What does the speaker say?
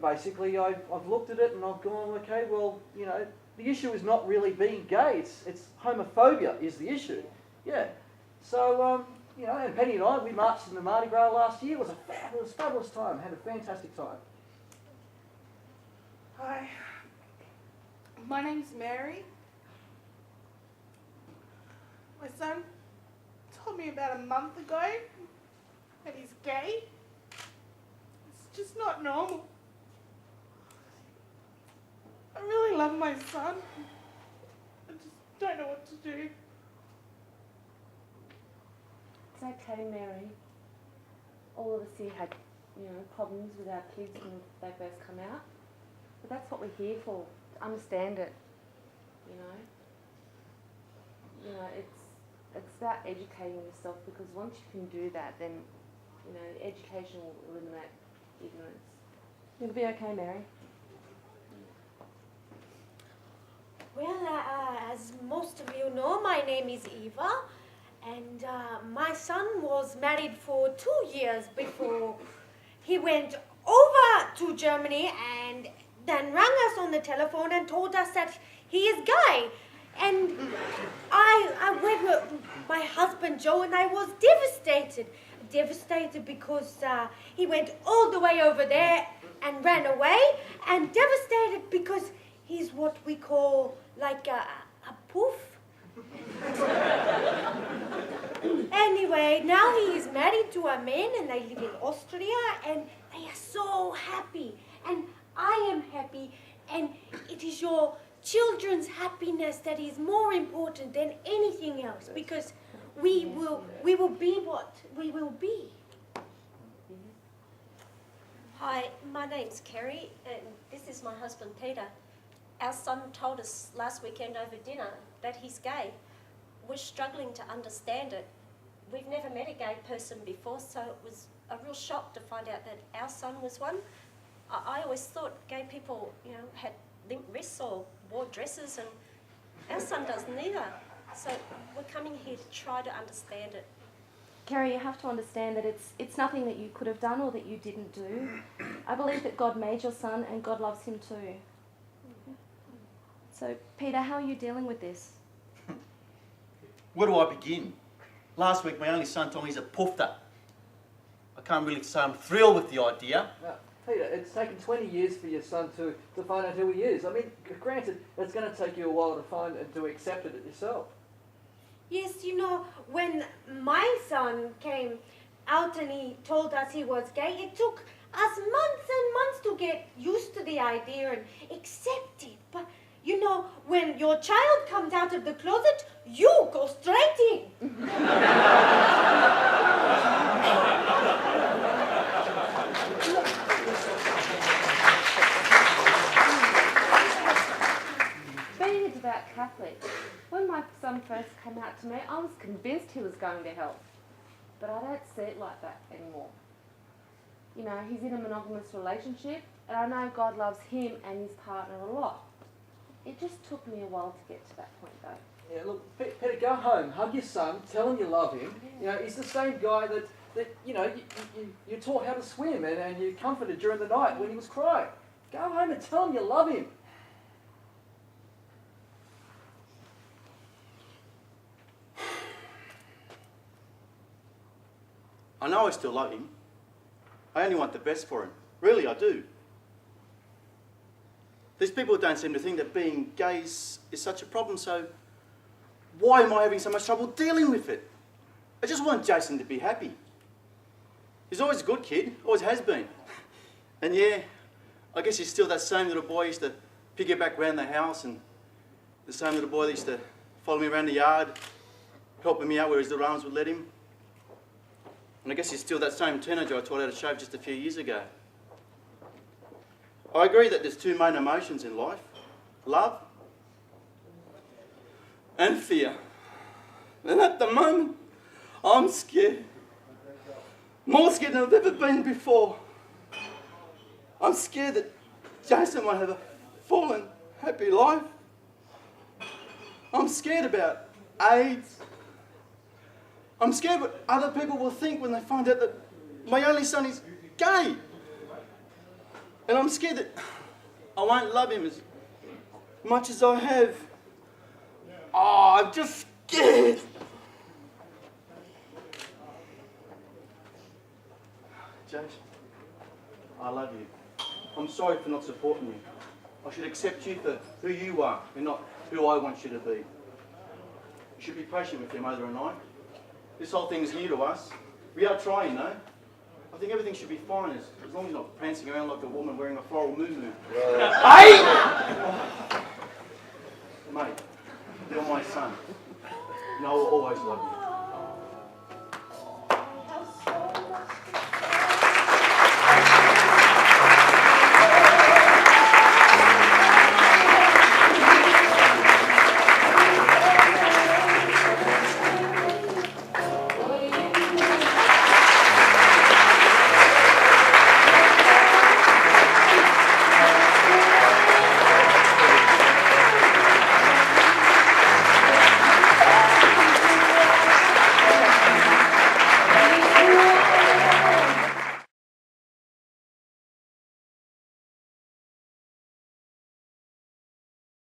basically I've looked at it and I've gone, okay, well, the issue is not really being gay, it's homophobia is the issue. Yeah. So, and Penny and I, we marched in the Mardi Gras last year. It was a fabulous time. Had a fantastic time. Hi, my name's Mary. My son told me about a month ago that he's gay. It's just not normal. I really love my son. I just don't know what to do. It's okay, Mary. All of us here had, problems with our kids when they first come out. But that's what we're here for, to understand it, it's about educating yourself, because once you can do that, then, education will eliminate ignorance. You'll be okay, Mary. Well, as most of you know, my name is Eva, and my son was married for 2 years before he went over to Germany and then rang us on the telephone and told us that he is gay. And I went with my husband Joe, and I was devastated because he went all the way over there and ran away, and devastated because he's what we call like a poof. Anyway, now he is married to a man and they live in Austria, and they are so happy, and I am happy, and it is your children's happiness that is more important than anything else, because we will be what we will be. Hi, my name's Kerry, and this is my husband Peter. Our son told us last weekend over dinner that he's gay. We're struggling to understand it. We've never met a gay person before, so it was a real shock to find out that our son was one. I always thought gay people, had limp wrists or wore dresses, and our son doesn't either. So we're coming here to try to understand it. Kerry, you have to understand that it's nothing that you could have done or that you didn't do. I believe that God made your son and God loves him too. So, Peter, how are you dealing with this? Where do I begin? Last week my only son told me he's a poofter. I can't really say I'm thrilled with the idea. Now, Peter, it's taken 20 years for your son to find out who he is. I mean, granted, it's going to take you a while to find and to accept it yourself. Yes, when my son came out and he told us he was gay, it took us months and months to get used to the idea and accept it. But, when your child comes out of the closet, you go straight in. Being a devout Catholic, when my son first came out to me, I was convinced he was going to hell. But I don't see it like that anymore. He's in a monogamous relationship, and I know God loves him and his partner a lot. It just took me a while to get to that point, though. Yeah, look, Peter, go home, hug your son, tell him you love him. He's the same guy that you taught how to swim and you comforted during the night when he was crying. Go home and tell him you love him. I know I still love him. I only want the best for him. Really, I do. These people don't seem to think that being gay is such a problem, so why am I having so much trouble dealing with it? I just want Jason to be happy. He's always a good kid, always has been. And yeah, I guess he's still that same little boy who used to piggyback around the house, and the same little boy that used to follow me around the yard, helping me out where his little arms would let him. And I guess he's still that same teenager I taught how to shave just a few years ago. I agree that there's two main emotions in life: love and fear. And at the moment, I'm scared. More scared than I've ever been before. I'm scared that Jason won't have a full and happy life. I'm scared about AIDS. I'm scared what other people will think when they find out that my only son is gay. And I'm scared that I won't love him as much as I have. Oh, I'm just scared. Jason, I love you. I'm sorry for not supporting you. I should accept you for who you are and not who I want you to be. You should be patient with your mother and I. This whole thing is new to us. We are trying though. I think everything should be fine as long as you're not prancing around like a woman wearing a floral moo-moo. Hey! Mate, you're my son. And I will always love you.